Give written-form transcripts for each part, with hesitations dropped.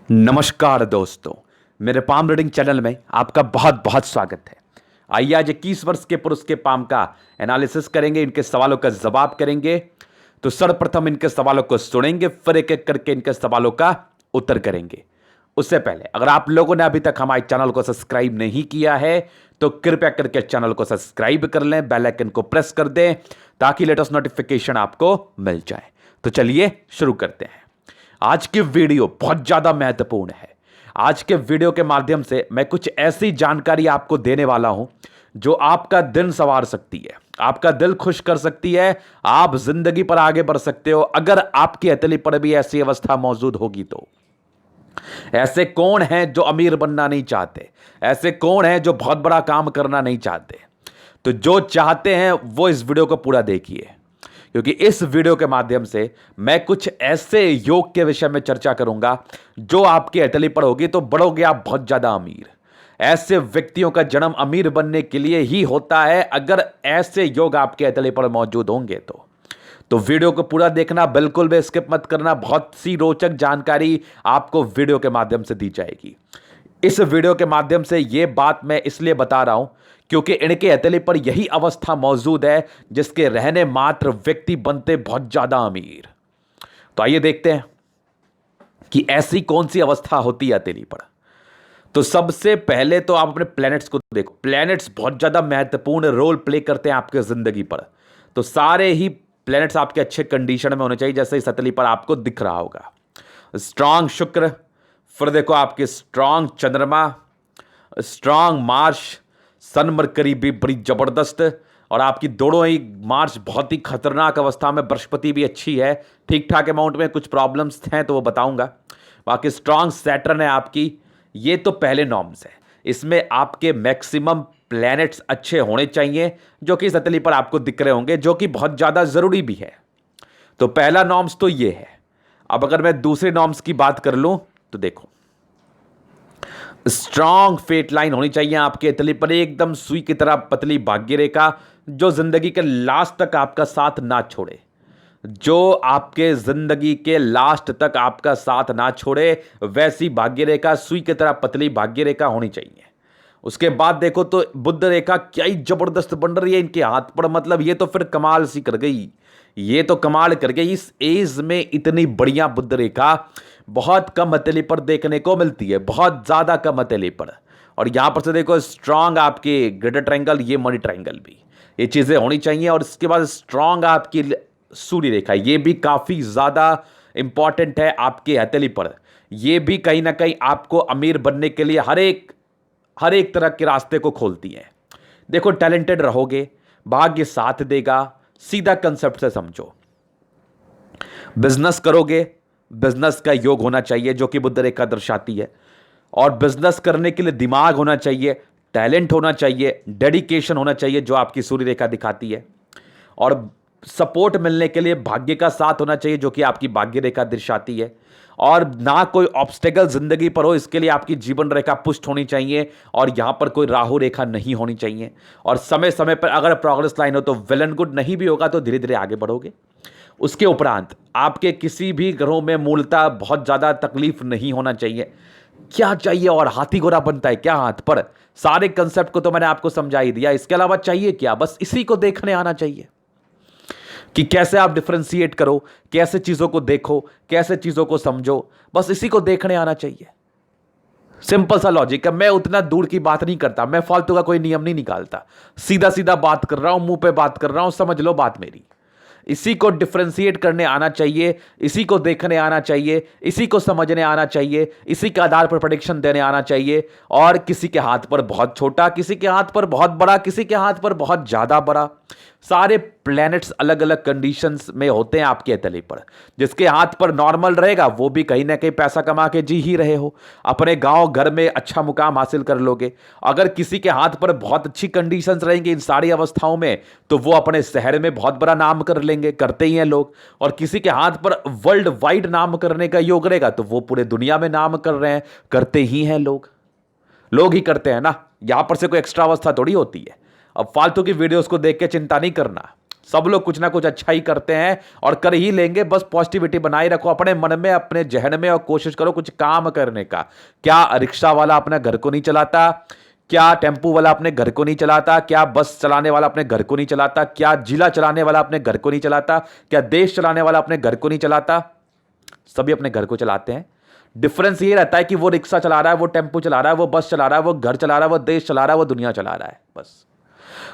नमस्कार दोस्तों, मेरे पाम रीडिंग चैनल में आपका बहुत बहुत स्वागत है। आइए आज 21 वर्ष के पुरुष के पाम का एनालिसिस करेंगे, इनके सवालों का जवाब करेंगे। तो सर्वप्रथम इनके सवालों को सुनेंगे, फिर एक एक करके इनके सवालों का उत्तर करेंगे। उससे पहले अगर आप लोगों ने अभी तक हमारे चैनल को सब्सक्राइब नहीं किया है तो कृपया करके चैनल को सब्सक्राइब कर लें, बेल आइकन को प्रेस कर दें ताकि लेटेस्ट नोटिफिकेशन आपको मिल जाए। तो चलिए शुरू करते हैं। आज की वीडियो बहुत ज्यादा महत्वपूर्ण है। आज के वीडियो के माध्यम से मैं कुछ ऐसी जानकारी आपको देने वाला हूं जो आपका दिन संवार सकती है, आपका दिल खुश कर सकती है, आप जिंदगी पर आगे बढ़ सकते हो अगर आपकी हथेली पर भी ऐसी अवस्था मौजूद होगी तो। ऐसे कौन हैं जो अमीर बनना नहीं चाहते? ऐसे कौन हैं जो बहुत बड़ा काम करना नहीं चाहते? तो जो चाहते हैं वो इस वीडियो को पूरा देखिए, क्योंकि इस वीडियो के माध्यम से मैं कुछ ऐसे योग के विषय में चर्चा करूंगा जो आपके हथेली पर होगी तो बढ़ोगे आप बहुत ज्यादा अमीर। ऐसे व्यक्तियों का जन्म अमीर बनने के लिए ही होता है। अगर ऐसे योग आपके हथेली पर मौजूद होंगे तो वीडियो को पूरा देखना, बिल्कुल भी स्किप मत करना। बहुत सी रोचक जानकारी आपको वीडियो के माध्यम से दी जाएगी। इस वीडियो के माध्यम से यह बात मैं इसलिए बता रहा हूं क्योंकि इनके हथेली पर यही अवस्था मौजूद है जिसके रहने मात्र व्यक्ति बनते बहुत ज्यादा अमीर। तो आइए देखते हैं कि ऐसी कौन सी अवस्था होती है हथेली पर। तो सबसे पहले तो आप अपने प्लैनेट्स को देखो। प्लैनेट्स बहुत ज्यादा महत्वपूर्ण रोल प्ले करते हैं आपके जिंदगी पर। तो सारे ही प्लैनेट्स आपके अच्छे कंडीशन में होने चाहिए, जैसे इस हथेली पर आपको दिख रहा होगा। स्ट्रांग शुक्र, फिर देखो आपके स्ट्रांग चंद्रमा, स्ट्रांग मार्स, सन मरकरी भी बड़ी जबरदस्त, और आपकी दोनों ही मार्स बहुत ही खतरनाक अवस्था में। बृहस्पति भी अच्छी है, ठीक ठाक अमाउंट में, कुछ प्रॉब्लम्स हैं तो वो बताऊंगा। बाकी स्ट्रांग सैटर्न है आपकी। ये तो पहले नॉर्म्स है, इसमें आपके मैक्सिमम प्लैनेट्स अच्छे होने चाहिए जो कि इस हथेली पर आपको दिख रहे होंगे, जो कि बहुत ज्यादा जरूरी भी है। तो पहला नॉर्म्स तो ये है। अब अगर मैं दूसरे नॉर्म्स की बात कर लूं तो देखो, स्ट्रांग फेट लाइन होनी चाहिए आपके हथेली पर, एकदम सुई की तरह पतली भाग्य रेखा जो जिंदगी के लास्ट तक आपका साथ ना छोड़े, जो आपके जिंदगी के लास्ट तक आपका साथ ना छोड़े। वैसी भाग्य रेखा, सुई की तरह पतली भाग्य रेखा होनी चाहिए। उसके बाद देखो तो बुध रेखा क्या ही जबरदस्त बन रही है इनके हाथ पर। मतलब ये तो फिर कमाल सी कर गई, ये तो कमाल कर गई। इस एज में इतनी बढ़िया बुध रेखा बहुत कम हथेली पर देखने को मिलती है, बहुत ज्यादा कम हथेली पर। और यहां पर से देखो स्ट्रांग आपके ग्रेटर ट्रायंगल, ये मनी ट्रायंगल भी, ये चीजें होनी चाहिए। और इसके बाद स्ट्रांग आपकी सूर्य रेखा, ये भी काफी ज्यादा इंपॉर्टेंट है आपके हथेली पर। ये भी कहीं ना कहीं आपको अमीर बनने के लिए हर एक तरह के रास्ते को खोलती है। देखो टैलेंटेड रहोगे, भाग्य साथ देगा, सीधा कंसेप्ट से समझो। बिजनेस करोगे, बिजनेस का योग होना चाहिए जो कि बुध रेखा दर्शाती है। और बिजनेस करने के लिए दिमाग होना चाहिए, टैलेंट होना चाहिए, डेडिकेशन होना चाहिए जो आपकी सूर्य रेखा दिखाती है। और सपोर्ट मिलने के लिए भाग्य का साथ होना चाहिए जो कि आपकी भाग्य रेखा दर्शाती है। और ना कोई ऑब्स्टेकल जिंदगी पर हो, इसके लिए आपकी जीवन रेखा पुष्ट होनी चाहिए। और यहां पर कोई राहु रेखा नहीं होनी चाहिए। और समय समय पर अगर प्रोग्रेस लाइन हो तो वेल एंड गुड, नहीं भी होगा तो धीरे धीरे आगे बढ़ोगे। उसके उपरांत आपके किसी भी ग्रहों में मूलतः बहुत ज्यादा तकलीफ नहीं होना चाहिए। क्या चाहिए? और हाथी घोड़ा बनता है क्या हाथ पर? सारे कंसेप्ट को तो मैंने आपको समझा ही दिया। इसके अलावा चाहिए क्या? बस इसी को देखने आना चाहिए कि कैसे आप डिफरेंशिएट करो, कैसे चीजों को देखो, कैसे चीजों को समझो। बस इसी को देखने आना चाहिए। सिंपल सा लॉजिक है। मैं उतना दूर की बात नहीं करता, मैं फालतू का कोई नियम नहीं निकालता, सीधा सीधा बात कर रहा हूं, मुंह पे बात कर रहा हूं, समझ लो बात मेरी। इसी को डिफरेंशिएट करने आना चाहिए, इसी को देखने आना चाहिए, इसी को समझने आना चाहिए, इसी के आधार पर प्रेडिक्शन देने आना चाहिए। और किसी के हाथ पर बहुत छोटा, किसी के हाथ पर बहुत बड़ा, किसी के हाथ पर बहुत ज्यादा बड़ा, सारे प्लैनेट्स अलग अलग कंडीशंस में होते हैं आपके हथेली पर। जिसके हाथ पर नॉर्मल रहेगा वो भी कहीं ना कहीं पैसा कमा के जी ही रहे हो, अपने गांव घर में अच्छा मुकाम हासिल कर लोगे। अगर किसी के हाथ पर बहुत अच्छी कंडीशंस रहेंगी इन सारी अवस्थाओं में तो वो अपने शहर में बहुत बड़ा नाम कर लेंगे, करते ही हैं लोग। और किसी के हाथ पर वर्ल्ड वाइड नाम करने का योग रहेगा तो वो पूरे दुनिया में नाम कर रहे हैं, करते ही हैं लोग। लोग ही करते हैं ना, यहां पर से कोई एक्स्ट्रा अवस्था थोड़ी होती है। अब फालतू की वीडियोस को देख के चिंता नहीं करना, सब लोग कुछ ना कुछ अच्छा ही करते हैं और कर ही लेंगे। बस पॉजिटिविटी बनाए रखो अपने मन में, अपने जहन में, और कोशिश करो कुछ काम करने का। क्या रिक्शा वाला अपने घर को नहीं चलाता? क्या टेम्पू वाला अपने घर को नहीं चलाता? क्या बस चलाने वाला अपने घर को नहीं चलाता? क्या जिला चलाने वाला अपने घर को नहीं चलाता? क्या देश चलाने वाला अपने घर को नहीं चलाता? सभी अपने घर को चलाते हैं। डिफरेंस ये रहता है कि वो रिक्शा चला रहा है, वो टेम्पू चला रहा है, वो बस चला रहा है, वो घर चला रहा है, वो देश चला रहा है, वो दुनिया चला रहा है। बस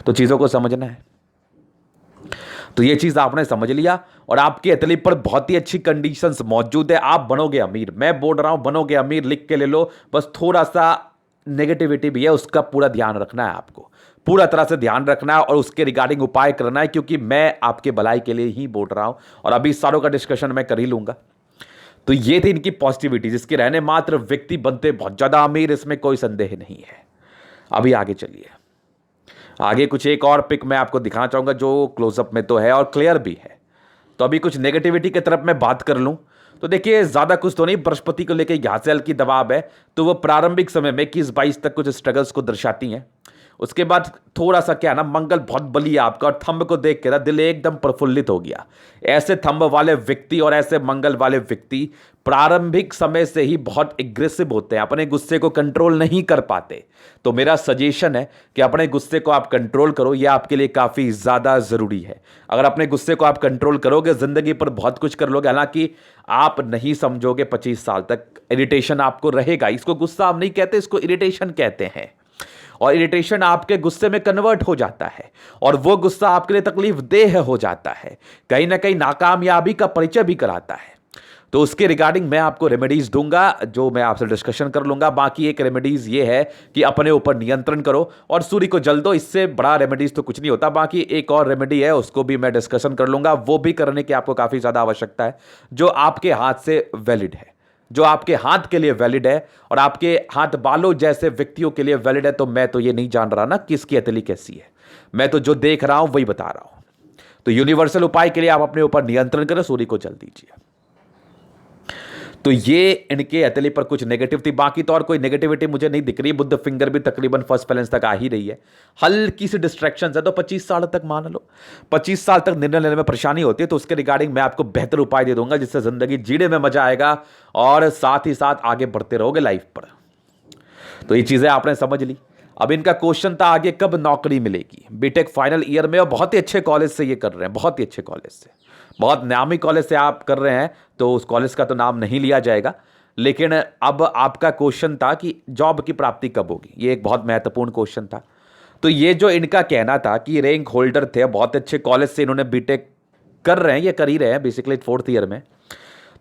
तो चीजों को समझना है। तो ये चीज आपने समझ लिया और आपके एथलीट पर बहुत ही अच्छी कंडीशंस मौजूद है। आप बनोगे अमीर, मैं बोल रहा हूं बनोगे अमीर, लिख के ले लो। बस थोड़ा सा नेगेटिविटी भी है, उसका पूरा ध्यान रखना है आपको, पूरा तरह से ध्यान रखना है और उसके रिगार्डिंग उपाय करना है, क्योंकि मैं आपके भलाई के लिए ही बोल रहा हूं और अभी सारों का डिस्कशन मैं कर ही लूंगा। तो ये थी इनकी पॉजिटिविटी, जिसके रहने मात्र व्यक्ति बनते बहुत ज्यादा अमीर, इसमें कोई संदेह नहीं है। अभी आगे चलिए, आगे कुछ एक और पिक मैं आपको दिखाना चाहूंगा जो क्लोजअप में तो है और क्लियर भी है। तो अभी कुछ नेगेटिविटी की तरफ मैं बात कर लूं तो देखिए, ज्यादा कुछ तो नहीं, बृहस्पति को लेकर यहां से हल्की दबाव है, तो वो प्रारंभिक समय में 21-22 तक कुछ स्ट्रगल्स को दर्शाती हैं। उसके बाद थोड़ा सा क्या ना, मंगल बहुत बली है आपका और थंब को देख के ना दिल एकदम प्रफुल्लित हो गया। ऐसे थंब वाले व्यक्ति और ऐसे मंगल वाले व्यक्ति प्रारंभिक समय से ही बहुत एग्रेसिव होते हैं, अपने गुस्से को कंट्रोल नहीं कर पाते। तो मेरा सजेशन है कि अपने गुस्से को आप कंट्रोल करो, यह आपके लिए काफी ज्यादा जरूरी है। अगर अपने गुस्से को आप कंट्रोल करोगे, जिंदगी पर बहुत कुछ कर लोगे। हालांकि आप नहीं समझोगे 25 साल तक इरिटेशन आपको रहेगा। इसको गुस्सा आप नहीं कहते, इसको इरिटेशन कहते हैं। और इरिटेशन आपके गुस्से में कन्वर्ट हो जाता है और वो गुस्सा आपके लिए तकलीफ देह हो जाता है, कहीं ना कहीं नाकामयाबी का परिचय भी कराता है। तो उसके रिगार्डिंग मैं आपको रेमेडीज दूंगा, जो मैं आपसे डिस्कशन कर लूंगा। बाकी एक रेमेडीज ये है कि अपने ऊपर नियंत्रण करो और सूर्य को जल दो। इससे बड़ा रेमेडीज तो कुछ नहीं होता। बाकी एक और रेमेडी है, उसको भी मैं डिस्कशन कर लूंगा, वो भी करने की आपको काफी ज्यादा आवश्यकता है, जो आपके हाथ से वैलिड है, जो आपके हाथ के लिए वैलिड है और आपके हाथ बालों जैसे व्यक्तियों के लिए वैलिड है। तो मैं तो ये नहीं जान रहा ना किसकी हथेली कैसी है, मैं तो जो देख रहा हूं वही बता रहा हूं। तो यूनिवर्सल उपाय के लिए आप अपने ऊपर नियंत्रण करें, सूर्य को जल दीजिए। तो ये इनके हथेली पर कुछ नेगेटिव थी, बाकी तो और कोई नेगेटिविटी मुझे नहीं दिख रही। बुद्ध फिंगर भी तकरीबन फर्स्ट बैलेंस तक आ ही रही है, हल्की सी डिस्ट्रैक्शन है। तो 25 साल तक मान लो, 25 साल तक निर्णय लेने में परेशानी होती है, तो उसके रिगार्डिंग मैं आपको बेहतर उपाय दे दूंगा, जिससे जिंदगी जीने में मजा आएगा और साथ ही साथ आगे बढ़ते रहोगे लाइफ पर। तो ये चीजें आपने समझ ली। अब इनका क्वेश्चन था आगे कब नौकरी मिलेगी। बीटेक फाइनल ईयर में और बहुत ही अच्छे कॉलेज से ये कर रहे हैं, बहुत ही अच्छे कॉलेज से, बहुत नामी कॉलेज से आप कर रहे हैं, तो उस कॉलेज का तो नाम नहीं लिया जाएगा। लेकिन अब आपका क्वेश्चन था कि जॉब की प्राप्ति कब होगी, ये एक बहुत महत्वपूर्ण क्वेश्चन था। तो ये जो इनका कहना था कि रैंक होल्डर थे, बहुत अच्छे कॉलेज से इन्होंने बीटेक कर रहे हैं, ये कर ही रहे हैं बेसिकली 4th ईयर में।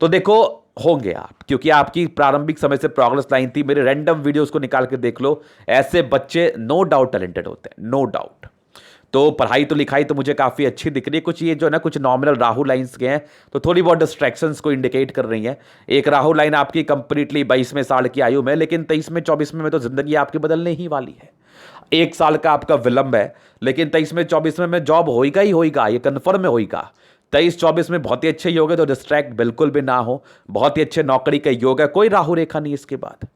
तो देखो होंगे आप, क्योंकि आपकी प्रारंभिक समय से प्रोग्रेस लाइन थी। मेरे रैंडम वीडियोस को निकाल के देख लो, ऐसे बच्चे नो डाउट टैलेंटेड होते हैं, नो डाउट। तो पढ़ाई तो लिखाई तो मुझे काफी अच्छी दिख रही है। कुछ ये जो है ना, कुछ नॉमिनल राहु लाइंस के हैं, तो थोड़ी बहुत डिस्ट्रैक्शंस को इंडिकेट कर रही हैं। एक राहु लाइन आपकी कंप्लीटली 22वें साल की आयु में, लेकिन 23वें 24वें में तो जिंदगी आपकी बदलने ही वाली है। 1 साल का आपका विलंब है, लेकिन 23वें 24वें में जॉब होएगा ही होएगा, ये कन्फर्म होएगा। 23-24 में बहुत ही अच्छे योग है, तो डिस्ट्रैक्ट बिल्कुल भी ना हो। बहुत ही अच्छे नौकरी का योग है, कोई राहु रेखा नहीं इसके बाद।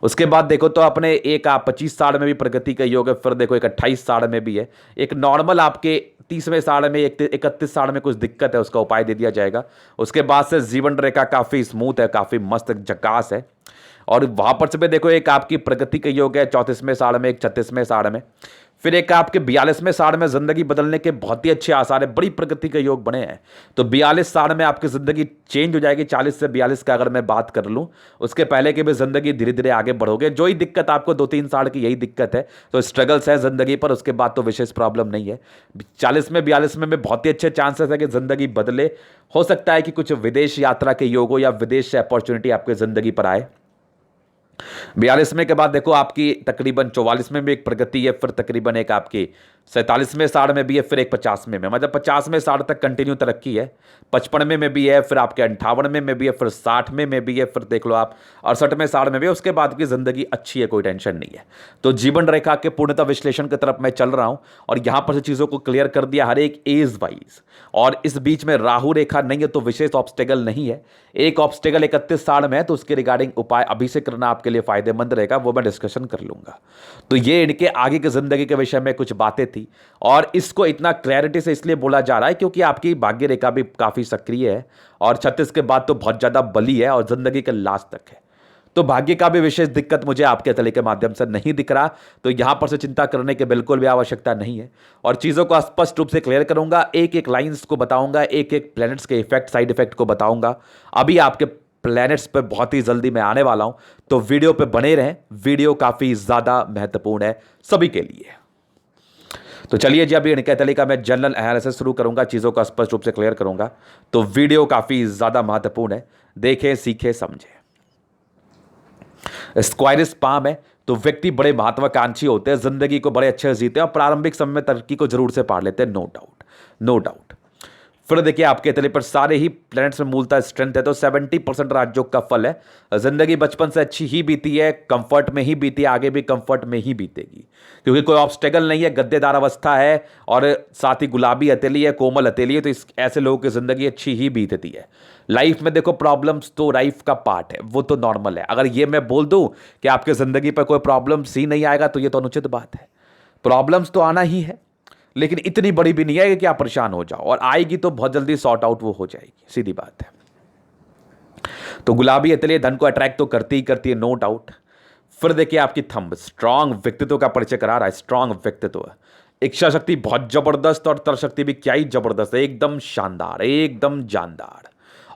उसके बाद देखो तो अपने एक आप 25 साल में भी प्रगति का योग है, फिर देखो एक 28 साल में भी है, एक नॉर्मल आपके 30वें साल में, 31 साल में कुछ दिक्कत है, उसका उपाय दे दिया जाएगा। उसके बाद से जीवन रेखा काफी स्मूथ है, काफी मस्त झकास है। और वहां पर से भी देखो एक आपकी प्रगति का योग है 34वें साल में, एक 36वें साल में, फिर एक आपके 42वें साल में जिंदगी बदलने के बहुत ही अच्छे आसार है, बड़ी प्रगति के योग बने हैं। तो 42 साल में आपकी जिंदगी चेंज हो जाएगी। 40 से 42 का अगर मैं बात कर लूं, उसके पहले की भी जिंदगी धीरे धीरे आगे बढ़ोगे। जो ही दिक्कत आपको 2-3 साल की यही दिक्कत है, तो स्ट्रगल्स है जिंदगी पर, उसके बाद तो विशेष प्रॉब्लम नहीं है। 40 में 42 में बहुत ही अच्छे चांसेस है कि जिंदगी बदले। हो सकता है कि कुछ विदेश यात्रा के योग हो या विदेश से अपॉर्चुनिटी आपकी जिंदगी पर आए। 42वें के बाद देखो आपकी तकरीबन 44 में भी एक प्रगति है, फिर तकरीबन एक आपकी 47वें साल में भी है, फिर एक 50वें में, मतलब 50वें साल तक कंटिन्यू तरक्की है। 55वें में भी है, फिर आपके 58वें में भी है, फिर 60वें में भी है, फिर देख लो आप 68वें साल में भी है। उसके बाद की जिंदगी अच्छी है, कोई टेंशन नहीं है। तो जीवन रेखा के पूर्णतः विश्लेषण की तरफ मैं चल रहा हूं और यहां पर से चीजों को क्लियर कर दिया हर एक एज वाइज। और इस बीच में राहु रेखा नहीं है, तो विशेष ऑब्स्टेकल नहीं है। एक ऑब्स्टेकल 31 साल में है, तो उसके रिगार्डिंग उपाय अभी से करना आपके लिए फायदेमंद रहेगा, वो मैं डिस्कशन कर लूंगा। तो ये इनके आगे की जिंदगी के विषय में कुछ बातें थी। थी। और इसको इतना क्लैरिटी से इसलिए बोला जा रहा है क्योंकि आपकी भाग्य रेखा भी काफ़ी सक्रिय है और 36 के बाद तो बहुत ज़्यादा बली है और ज़िंदगी के लास्ट तक है। तो भाग्य का भी विशेष दिक्कत मुझे आपके तले के माध्यम से नहीं दिख रहा, तो यहां पर से चिंता करने की बिल्कुल भी आवश्यकता नहीं है। और चीज़ों को स्पष्ट रूप से क्लियर करूंगा, एक एक लाइंस को बताऊंगा, एक एक प्लैनेट्स के इफेक्ट साइड इफेक्ट को बताऊंगा। अभी आपके प्लैनेट्स पे बहुत ही जल्दी मैं आने वाला हूं, तो वीडियो पे बने रहें। वीडियो काफ़ी ज़्यादा महत्वपूर्ण है सभी के लिए। तो चलिए जी, अभी इनके तले का मैं जनरल एनालिसिस शुरू करूंगा, चीज़ों को स्पष्ट रूप से क्लियर करूंगा। तो वीडियो काफ़ी ज़्यादा महत्वपूर्ण है, देखें, सीखें, समझें। स्क्वायरिस पाम है तो व्यक्ति बड़े महत्वाकांक्षी होते हैं, जिंदगी को बड़े अच्छे से जीते हैं और प्रारंभिक समय में तरक्की को जरूर से पार लेते हैं, नो डाउट, नो डाउट। फिर देखिए आपके तले पर सारे ही प्लैनेट्स में मूलतः स्ट्रेंथ है, तो 70% राजयोग का फल है। जिंदगी बचपन से अच्छी ही बीती है, कंफर्ट में ही बीती है, आगे भी कंफर्ट में ही बीतेगी क्योंकि कोई ऑब्स्टेकल नहीं है, गद्देदार अवस्था है और साथ ही गुलाबी हथेली है, कोमल हथेली है, तो ऐसे लोगों की जिंदगी अच्छी ही बीतती है। लाइफ में देखो प्रॉब्लम्स तो लाइफ का पार्ट है, वो तो नॉर्मल है। अगर ये मैं बोल दूं कि आपके जिंदगी पर कोई प्रॉब्लम्स ही नहीं आएगा तो ये तो अनुचित बात है। प्रॉब्लम्स तो आना ही है, लेकिन इतनी बड़ी भी नहीं है कि आप परेशान हो जाओ, और आएगी तो बहुत जल्दी सॉर्ट आउट वो हो जाएगी, सीधी बात है। तो गुलाबी हथेली धन को अट्रैक्ट तो करती ही करती है, नो डाउट। फिर देखिए आपकी थंब स्ट्रांग व्यक्तित्व का परिचय करा रहा है, स्ट्रांग व्यक्तित्व, इच्छा शक्ति बहुत जबरदस्त और तर शक्ति भी क्या ही जबरदस्त है, एकदम शानदार, एकदम जानदार।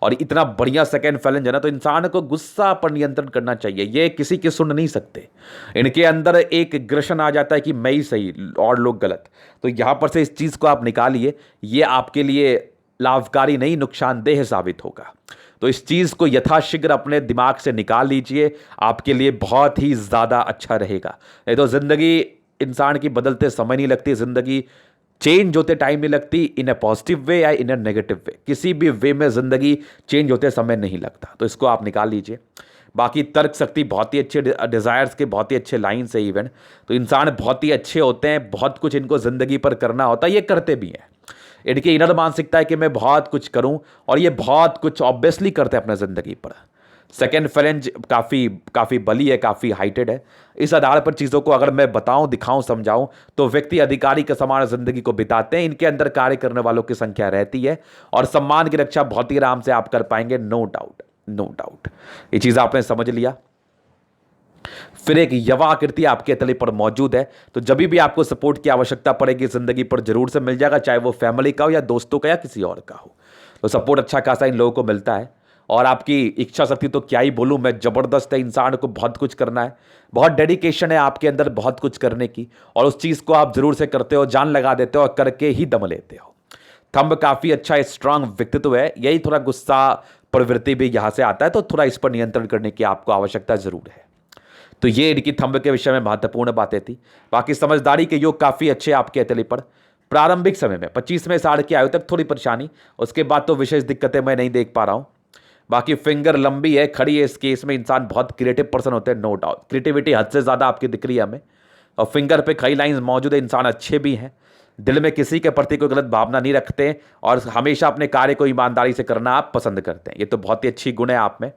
और इतना बढ़िया सेकंड फैलेंज है ना, तो इंसान को गुस्सा पर नियंत्रण करना चाहिए, ये किसी की सुन नहीं सकते। इनके अंदर एक एग्रेशन आ जाता है कि मैं ही सही और लोग गलत, तो यहां पर से इस चीज को आप निकालिए, ये आपके लिए लाभकारी नहीं नुकसानदेह साबित होगा। तो इस चीज को यथाशीघ्र अपने दिमाग से निकाल लीजिए, आपके लिए बहुत ही ज्यादा अच्छा रहेगा। नहीं तो जिंदगी इंसान की बदलते समय नहीं लगती, जिंदगी चेंज होते टाइम नहीं लगती, इन अ पॉजिटिव वे या इन अ नेगेटिव वे, किसी भी वे में जिंदगी चेंज होते समय नहीं लगता, तो इसको आप निकाल लीजिए। बाकी तर्क शक्ति बहुत ही अच्छे, डिजायर्स के बहुत ही अच्छे लाइन्स है इवन, तो इंसान बहुत ही अच्छे होते हैं, बहुत कुछ इनको जिंदगी पर करना होता है, ये करते भी हैं। इनकी इनर मानसिकता है कि मैं बहुत कुछ करूं, और ये बहुत कुछ ऑब्वियसली करते हैं अपने जिंदगी पर। सेकेंड फ्रेंज काफ़ी बली है, काफ़ी हाइटेड है। इस आधार पर चीज़ों को अगर मैं बताऊं, दिखाऊं, समझाऊं, तो व्यक्ति अधिकारी के समान जिंदगी को बिताते हैं। इनके अंदर कार्य करने वालों की संख्या रहती है और सम्मान की रक्षा बहुत ही आराम से आप कर पाएंगे, नो डाउट, नो डाउट। ये चीज़ आपने समझ लिया। फिर एक यवा आकृति आपके तले पर मौजूद है, तो जब भी आपको सपोर्ट की आवश्यकता पड़ेगी जिंदगी पर जरूर से मिल जाएगा, चाहे वो फैमिली का हो या दोस्तों का या किसी और का हो, तो सपोर्ट अच्छा खासा इन लोगों को मिलता है। और आपकी इच्छा शक्ति तो क्या ही बोलूं मैं, जबरदस्त है। इंसान को बहुत कुछ करना है, बहुत डेडिकेशन है आपके अंदर बहुत कुछ करने की, और उस चीज को आप जरूर से करते हो, जान लगा देते हो और करके ही दम लेते हो। थंब काफी अच्छा स्ट्रांग व्यक्तित्व है, यही थोड़ा गुस्सा प्रवृत्ति भी यहां से आता है, तो थोड़ा इस पर नियंत्रण करने की आपको आवश्यकता जरूर है। तो ये इनकी थंब के विषय में महत्वपूर्ण बातें थी। बाकी समझदारी के योग काफी अच्छे आपके हथेली पर। प्रारंभिक समय में 25वें साल की आयु तक थोड़ी परेशानी, उसके बाद तो विशेष दिक्कतें मैं नहीं देख पा रहा हूं। बाकी फिंगर लंबी है, खड़ी है, इस केस में इंसान बहुत क्रिएटिव पर्सन होते हैं, नो डाउट। क्रिएटिविटी हद से ज़्यादा आपकी दिख रही है हमें, और फिंगर पे कई लाइंस मौजूद है। इंसान अच्छे भी हैं, दिल में किसी के प्रति कोई गलत भावना नहीं रखते, और हमेशा अपने कार्य को ईमानदारी से करना आप पसंद करते हैं, ये तो बहुत ही अच्छी गुण है आप में।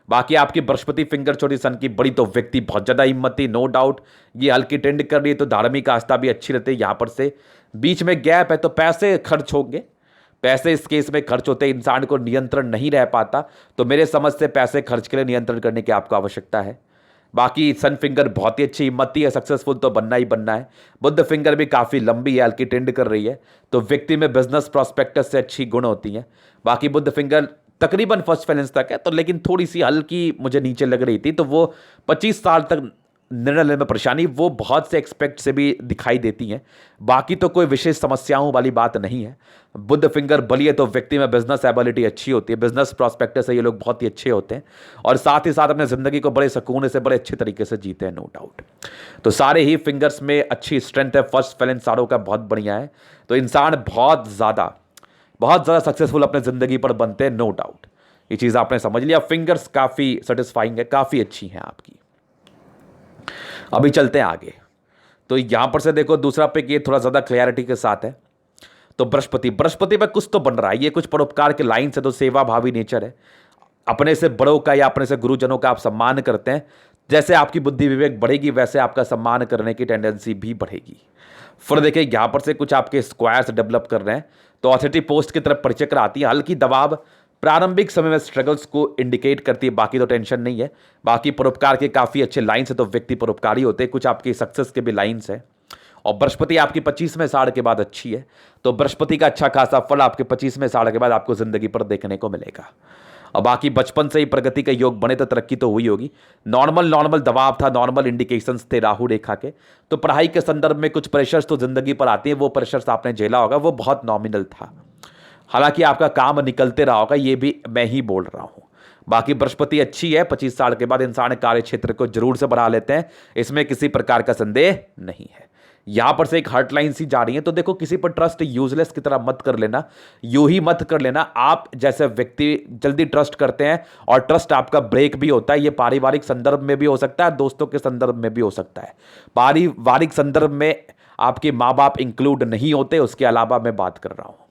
बाकी आपकी बृहस्पति फिंगर छोटी सन की, बड़ी तो व्यक्ति बहुत ज़्यादा हिम्मती, नो डाउट। ये हल्की ट्रेंड कर रही है, तो धार्मिक आस्था भी अच्छी रहती है। यहाँ पर से बीच में गैप है, तो पैसे खर्च होंगे, पैसे इस केस में खर्च होते हैं, इंसान को नियंत्रण नहीं रह पाता, तो मेरे समझ से पैसे खर्च के लिए नियंत्रण करने की आपको आवश्यकता है। बाकी सन फिंगर बहुत ही अच्छी हिम्मती है, सक्सेसफुल तो बनना ही बनना है। बुद्ध फिंगर भी काफ़ी लंबी है, हल्की ट्रेंड कर रही है, तो व्यक्ति में बिजनेस प्रॉस्पेक्टस से अच्छी गुण होती हैं। बाकी बुद्ध फिंगर तकरीबन फर्स्ट फाइनेंस तक है, तो लेकिन थोड़ी सी हल्की मुझे नीचे लग रही थी, तो वो 25 साल तक निर्णय लेने में परेशानी वो बहुत से एक्सपेक्ट से भी दिखाई देती हैं। बाकी तो कोई विशेष समस्याओं वाली बात नहीं है। बुद्ध फिंगर बली है, तो व्यक्ति में बिजनेस एबिलिटी अच्छी होती है, बिजनेस प्रॉस्पेक्टस से ये लोग बहुत ही अच्छे होते हैं, और साथ ही साथ अपने ज़िंदगी को बड़े सुकून से बड़े अच्छे तरीके से जीते हैं, नो डाउट। तो सारे ही फिंगर्स में अच्छी स्ट्रेंथ है, फर्स्ट फैलेंस सारों का बहुत बढ़िया है, तो इंसान बहुत ज़्यादा सक्सेसफुल अपने ज़िंदगी पर बनते हैं, नो डाउट। ये चीज़ आपने समझ लिया। फिंगर्स काफ़ी सेटिस्फाइंग है, काफ़ी अच्छी हैं आपकी। अभी चलते हैं आगे, तो यहां पर से देखो दूसरा पिक, ये थोड़ा ज़्यादा क्लैरिटी के साथ है। तो बृहस्पति पे कुछ तो बन रहा है, ये कुछ परोपकार के लाइन से, तो सेवा भावी नेचर है। अपने से बड़ों का या अपने से गुरुजनों का आप सम्मान करते हैं, जैसे आपकी बुद्धि विवेक बढ़ेगी वैसे आपका सम्मान करने की टेंडेंसी भी बढ़ेगी। फिर देखिए यहाँ पर से कुछ आपके स्क्वायर्स डेवलप कर रहे हैं, तो ऑथोरिटी पोस्ट की तरफ परिचय कराती है। हल्की दबाव प्रारंभिक समय में स्ट्रगल्स को इंडिकेट करती है, बाकी तो टेंशन नहीं है। बाकी परोपकार के काफ़ी अच्छे लाइन्स है, तो व्यक्ति परोपकारी होते हैं। कुछ आपकी सक्सेस के भी लाइन्स हैं। और बृहस्पति आपकी 25वें साढ़ के बाद अच्छी है, तो बृहस्पति का अच्छा खासा फल आपके 25वें साढ़ के बाद आपको जिंदगी पर देखने को मिलेगा। और बाकी बचपन से ही प्रगति का योग बने तो तरक्की तो हुई होगी। नॉर्मल दबाव था, नॉर्मल इंडिकेशंस थे राहु रेखा के। तो पढ़ाई के संदर्भ में कुछ प्रेशर्स तो जिंदगी पर आते हैं, वो प्रेशर्स आपने झेला होगा, वो बहुत नॉमिनल था। हालांकि आपका काम निकलते रहा होगा, ये भी मैं ही बोल रहा हूं। बाकी बृहस्पति अच्छी है, 25 साल के बाद इंसान कार्य क्षेत्र को जरूर से बढ़ा लेते हैं, इसमें किसी प्रकार का संदेह नहीं है। यहां पर से एक हर्ट लाइन सी जा रही है, तो देखो किसी पर ट्रस्ट यूजलेस की तरह मत कर लेना, यूं ही मत कर लेना। आप जैसे व्यक्ति जल्दी ट्रस्ट करते हैं और ट्रस्ट आपका ब्रेक भी होता है। ये पारिवारिक संदर्भ में भी हो सकता है, दोस्तों के संदर्भ में भी हो सकता है। पारिवारिक संदर्भ में आपके माँ बाप इंक्लूड नहीं होते, उसके अलावा मैं बात कर रहा हूं।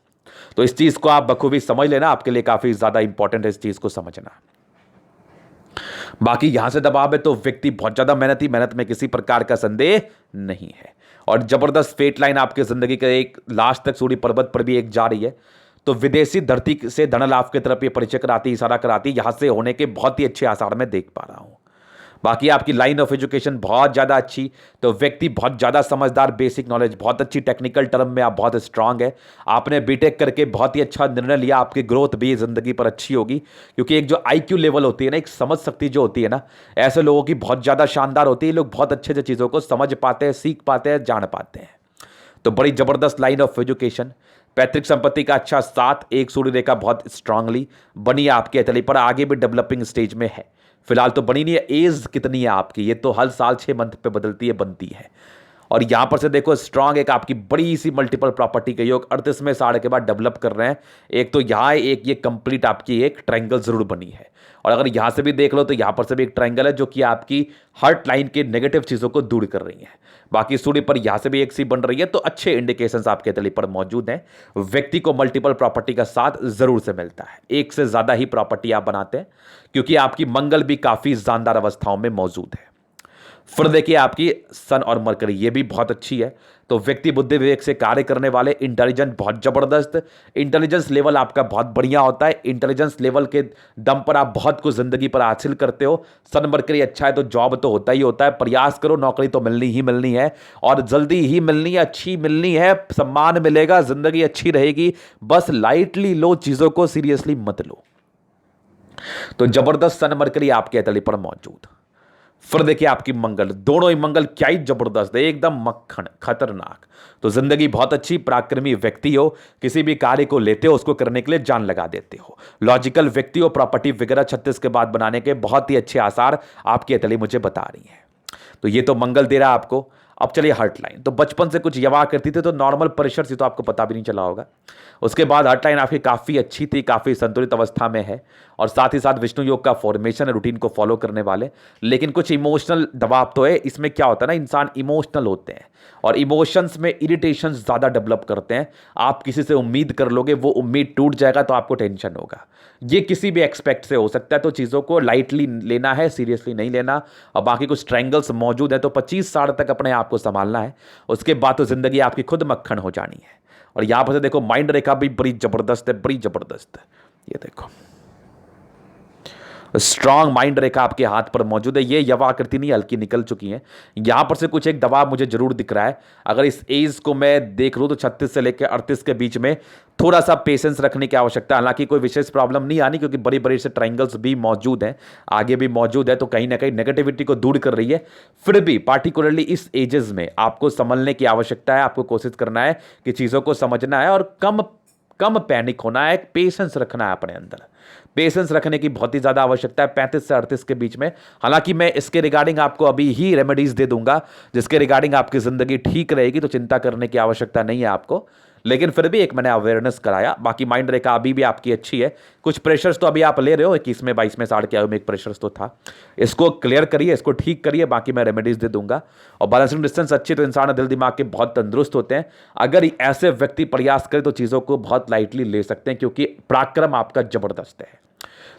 तो इस चीज को आप बखूबी समझ लेना, आपके लिए काफी ज्यादा इंपॉर्टेंट है इस चीज को समझना। बाकी यहां से दबाव है तो व्यक्ति बहुत ज्यादा मेहनत में किसी प्रकार का संदेह नहीं है। और जबरदस्त फेट लाइन आपके जिंदगी के एक लास्ट तक सूर्य पर्वत पर भी एक जा रही है, तो विदेशी धरती से धन लाभ की तरफ ये परिचय कराती, इशारा कराती, यहां से होने के बहुत ही अच्छे आसार में देख पा रहा हूं। बाकी आपकी लाइन ऑफ एजुकेशन बहुत ज़्यादा अच्छी, तो व्यक्ति बहुत ज़्यादा समझदार, बेसिक नॉलेज बहुत अच्छी, टेक्निकल टर्म में आप बहुत स्ट्रांग है। आपने बीटेक करके बहुत ही अच्छा निर्णय लिया, आपकी ग्रोथ भी ज़िंदगी पर अच्छी होगी, क्योंकि एक जो आईक्यू लेवल होती है ना, एक समझ शक्ति जो होती है ना, ऐसे लोगों की बहुत ज़्यादा शानदार होती है। लोग बहुत अच्छे से चीज़ों को समझ पाते हैं, सीख पाते हैं, जान पाते हैं। तो बड़ी ज़बरदस्त लाइन ऑफ एजुकेशन। पैतृक संपत्ति का अच्छा साथ, एक सूर्य रेखा बहुत स्ट्रांगली बनी है आपके हथेली पर, आगे भी डेवलपिंग स्टेज में है। फिलहाल तो बनी नहीं है। एज कितनी है आपकी, ये तो हर साल 6 मंथ पे बदलती है, बनती है। और यहां पर से देखो स्ट्रांग एक आपकी बड़ी सी मल्टीपल प्रॉपर्टी के योग 38वें साढ़े के बाद डेवलप कर रहे हैं। एक तो यहां एक ये कंप्लीट आपकी एक ट्रायंगल जरूर बनी है, और अगर यहां से भी देख लो तो यहां पर से भी एक ट्रायंगल है जो कि आपकी हार्ट लाइन के नेगेटिव चीजों को दूर कर रही है। बाकी सूर्य पर यहां से भी एक सी बन रही है, तो अच्छे इंडिकेशंस आपके तली पर मौजूद हैं। व्यक्ति को मल्टीपल प्रॉपर्टी का साथ जरूर से मिलता है, एक से ज्यादा ही प्रॉपर्टी आप बनाते हैं, क्योंकि आपकी मंगल भी काफी शानदार अवस्थाओं में मौजूद है। फिर देखिए आपकी सन और मरकरी, ये भी बहुत अच्छी है। तो व्यक्ति बुद्धि विवेक से कार्य करने वाले, इंटेलिजेंट बहुत जबरदस्त, इंटेलिजेंस लेवल आपका बहुत बढ़िया होता है। इंटेलिजेंस लेवल के दम पर आप बहुत कुछ जिंदगी पर हासिल करते हो। सन मरकरी अच्छा है तो जॉब तो होता ही होता है, प्रयास करो, नौकरी तो मिलनी ही मिलनी है, और जल्दी ही मिलनी है, अच्छी मिलनी है, सम्मान मिलेगा, जिंदगी अच्छी रहेगी। बस लाइटली लो, चीजों को सीरियसली मत लो। तो जबरदस्त सन मरकरी आपके तली पर मौजूद। फिर देखिए आपकी मंगल, दोनों ही मंगल क्या ही जबरदस्त है, एकदम मक्खन, खतरनाक। तो जिंदगी बहुत अच्छी, पराक्रमी व्यक्ति हो, किसी भी कार्य को लेते हो उसको करने के लिए जान लगा देते हो, लॉजिकल व्यक्ति हो, प्रॉपर्टी वगैरह 36 के बाद बनाने के बहुत ही अच्छे आसार आपकी अतली मुझे बता रही है। तो ये तो मंगल दे रहा है आपको। अब चलिए हर्ट लाइन, तो बचपन से कुछ यवा करती थी, तो नॉर्मल प्रेशर से तो आपको पता भी नहीं चला होगा। उसके बाद हर्ट लाइन आपकी काफ़ी अच्छी थी, काफ़ी संतुलित अवस्था में है, और साथ ही साथ विष्णु योग का फॉर्मेशन है, रूटीन को फॉलो करने वाले। लेकिन कुछ इमोशनल दबाव तो है इसमें। क्या होता है ना, इंसान इमोशनल होते हैं और इमोशंस में इरिटेशन ज़्यादा डेवलप करते हैं। आप किसी से उम्मीद कर लोगे, वो उम्मीद टूट जाएगा तो आपको टेंशन होगा। ये किसी भी एक्सपेक्ट से हो सकता है, तो चीज़ों को लाइटली लेना है, सीरियसली नहीं लेना। और बाकी कुछ ट्रायंगल्स मौजूद है, तो 25 साल तक अपने आप को संभालना है, उसके बाद तो जिंदगी आपकी खुद मक्खन हो जानी है। और यहां पर से देखो माइंड रेखा भी बड़ी जबरदस्त है, बड़ी जबरदस्त है। ये देखो स्ट्रांग माइंड रेखा आपके हाथ पर मौजूद है। ये यवा आकृति नहीं, हल्की निकल चुकी है। यहां पर से कुछ एक दबाव मुझे जरूर दिख रहा है। अगर इस एज को मैं देख लूं तो 36 से लेकर 38 के बीच में थोड़ा सा पेशेंस रखने की आवश्यकता है। हालांकि कोई विशेष प्रॉब्लम नहीं आनी, क्योंकि बड़ी बड़ी से ट्रायंगल्स भी मौजूद हैं, आगे भी मौजूद है, तो कहीं ना कहीं नेगेटिविटी को दूर कर रही है। फिर भी पार्टिकुलरली इस एजेस में आपको संभलने की आवश्यकता है। आपको कोशिश करना है कि चीज़ों को समझना है और कम पैनिक होना है, पेशेंस रखना है अपने अंदर। पेशेंस रखने की बहुत ही ज़्यादा आवश्यकता है 35 से 38 के बीच में। हालांकि मैं इसके रिगार्डिंग आपको अभी ही रेमेडीज दे दूंगा, जिसके रिगार्डिंग आपकी ज़िंदगी ठीक रहेगी, तो चिंता करने की आवश्यकता नहीं है आपको। लेकिन फिर भी एक मैंने अवेयरनेस कराया। बाकी माइंड रेखा अभी भी आपकी अच्छी है। कुछ प्रेशर्स तो अभी आप ले रहे हो, 21वें 22वें साढ़ के आयु में एक प्रेशर्स तो था, इसको क्लियर करिए, इसको ठीक करिए, बाकी मैं रेमेडीज दे दूंगा। और बैलेंसिंग डिस्टेंस अच्छी, तो इंसान दिल दिमाग के बहुत तंदुरुस्त होते हैं। अगर ऐसे व्यक्ति प्रयास करें तो चीज़ों को बहुत लाइटली ले सकते हैं, क्योंकि पराक्रम आपका जबरदस्त है।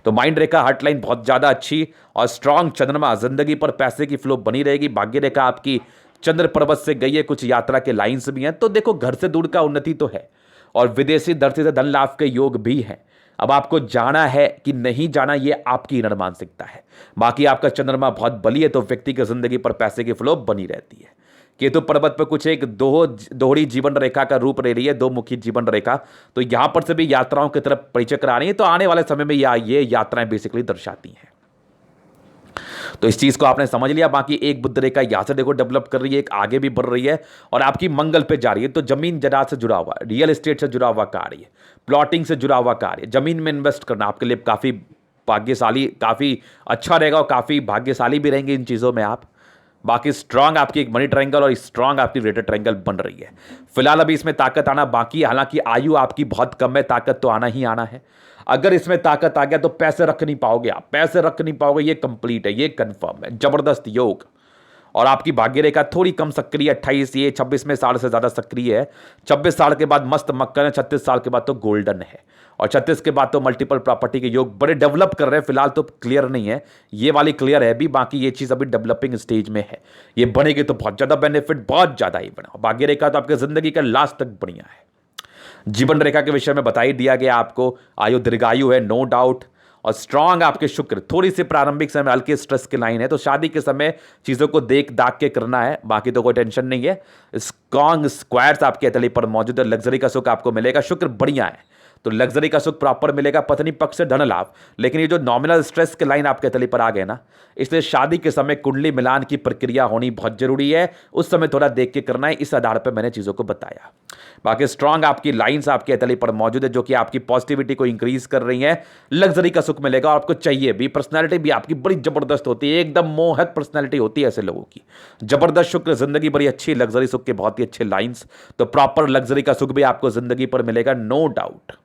तो माइंड रेखा हार्ट लाइन बहुत ज़्यादा अच्छी और स्ट्रांग चंद्रमा, जिंदगी पर पैसे की फ्लो बनी रहेगी। भाग्य रेखा आपकी चंद्र पर्वत से गई है, कुछ यात्रा के लाइन्स भी हैं। तो देखो, घर से दूर का उन्नति तो है और विदेशी धरती से धन लाभ के योग भी हैं। अब आपको जाना है कि नहीं जाना, ये आपकी इनर मानसिकता है। बाकी आपका चंद्रमा बहुत बली है तो व्यक्ति की जिंदगी पर पैसे की फ्लो बनी रहती है। केतु पर्वत पर कुछ एक दोहरी जीवन रेखा का रूप ले रही है, दो मुखी जीवन रेखा। तो यहां पर से भी यात्राओं की तरफ परिचय करा रही है। तो आने वाले समय में ये यात्राएं बेसिकली दर्शाती हैं। तो इस चीज को आपने समझ लिया। बाकी एक बुध रेखा यहां से देखो डेवलप कर रही है, एक आगे भी बढ़ रही है और आपकी मंगल पे जा रही है। तो जमीन जरात से जुड़ा हुआ, रियल एस्टेट से जुड़ा हुआ कार्य, प्लॉटिंग से जुड़ा हुआ कार्य, जमीन में इन्वेस्ट करना आपके लिए काफी भाग्यशाली, काफी अच्छा रहेगा और काफी भाग्यशाली भी रहेंगे इन चीजों में आप। बाकी स्ट्रांग आपकी एक मनी ट्रायंगल और स्ट्रांग आपकी रेटेड ट्रायंगल बन रही है। फिलहाल अभी इसमें ताकत आना बाकी, हालांकि आयु आपकी बहुत कम है, ताकत तो आना ही आना है। अगर इसमें ताकत आ गया तो पैसे रख नहीं पाओगे आप, पैसे रख नहीं पाओगे, ये कंप्लीट है, ये कंफर्म है, जबरदस्त योग। और आपकी भाग्य रेखा थोड़ी कम सक्रिय 28, ये 26 में साल से ज्यादा सक्रिय है। 26 साल के बाद मस्त मक्कन है, 36 साल के बाद तो गोल्डन है और 36 के बाद तो मल्टीपल प्रॉपर्टी के योग बड़े डेवलप कर रहे हैं। फिलहाल तो क्लियर नहीं है, ये वाली क्लियर है भी, बाकी ये चीज अभी डेवलपिंग स्टेज में है। ये बनेगी तो बहुत ज्यादा बेनिफिट, बहुत ज्यादा ही बना। भाग्य रेखा तो आपकी जिंदगी का लास्ट तक बढ़िया है। जीवन रेखा के विषय में बता ही दिया गया आपको, आयु दीर्घायु है नो डाउट। और स्ट्रांग आपके शुक्र, थोड़ी सी प्रारंभिक समय हल्के स्ट्रेस की लाइन है, तो शादी के समय चीजों को देख दाग के करना है, बाकी तो कोई टेंशन नहीं है। स्ट्रांग स्क्वायर्स आपके हथेली पर मौजूद है, लग्जरी का सुख आपको मिलेगा, शुक्र बढ़िया है तो लग्जरी का सुख प्रॉपर मिलेगा। पत्नी पक्ष से धन लाभ, लेकिन ये जो नॉमिनल स्ट्रेस के लाइन आपके हथेली पर आ गए ना, इसलिए शादी के समय कुंडली मिलान की प्रक्रिया होनी बहुत जरूरी है, उस समय थोड़ा देख के करना है। इस आधार पर मैंने चीजों को बताया। बाकी स्ट्रांग आपकी लाइंस आपके हथेली पर मौजूद है जो कि आपकी पॉजिटिविटी को इंक्रीज कर रही है। लग्जरी का सुख मिलेगा और आपको चाहिए भी। पर्सनैलिटी भी आपकी बड़ी जबरदस्त होती है, एकदम मोहक पर्सनैलिटी होती है ऐसे लोगों की, जबरदस्त। शुक्र, जिंदगी बड़ी अच्छी, लग्जरी सुख के बहुत ही अच्छे लाइंस, तो प्रॉपर लग्जरी का सुख भी आपको जिंदगी पर मिलेगा नो डाउट।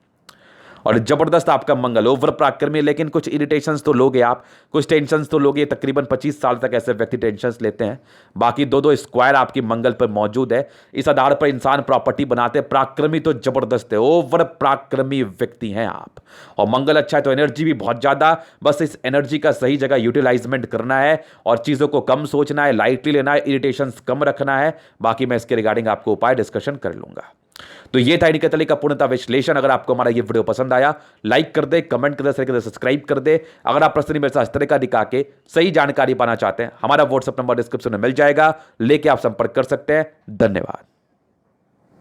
और जबरदस्त आपका मंगल, ओवर पराक्रमी, लेकिन कुछ इरिटेशंस तो लोगे आप, कुछ टेंशंस तो लोगे। तकरीबन 25 साल तक ऐसे व्यक्ति टेंशंस लेते हैं। बाकी दो स्क्वायर आपकी मंगल पर मौजूद है, इस आधार पर इंसान प्रॉपर्टी बनाते हैं। पराक्रमी तो जबरदस्त है, ओवर पराक्रमी व्यक्ति हैं आप। और मंगल अच्छा है तो एनर्जी भी बहुत ज्यादा, बस इस एनर्जी का सही जगह यूटिलाइजमेंट करना है और चीजों को कम सोचना है, लाइटली लेना है, इरिटेशंस कम रखना है। बाकी मैं इसके रिगार्डिंग आपको उपाय डिस्कशन कर लूंगा। तो ये था इनके का पूर्णतः विश्लेषण। अगर आपको हमारा ये वीडियो पसंद आया, लाइक कर दे, कमेंट कर दे, सब्सक्राइब कर दे। अगर आप प्रश्न मेरे साथ इस तरह का दिखा के सही जानकारी पाना चाहते हैं, हमारा व्हाट्सएप नंबर डिस्क्रिप्शन में मिल जाएगा, लेके आप संपर्क कर सकते हैं। धन्यवाद।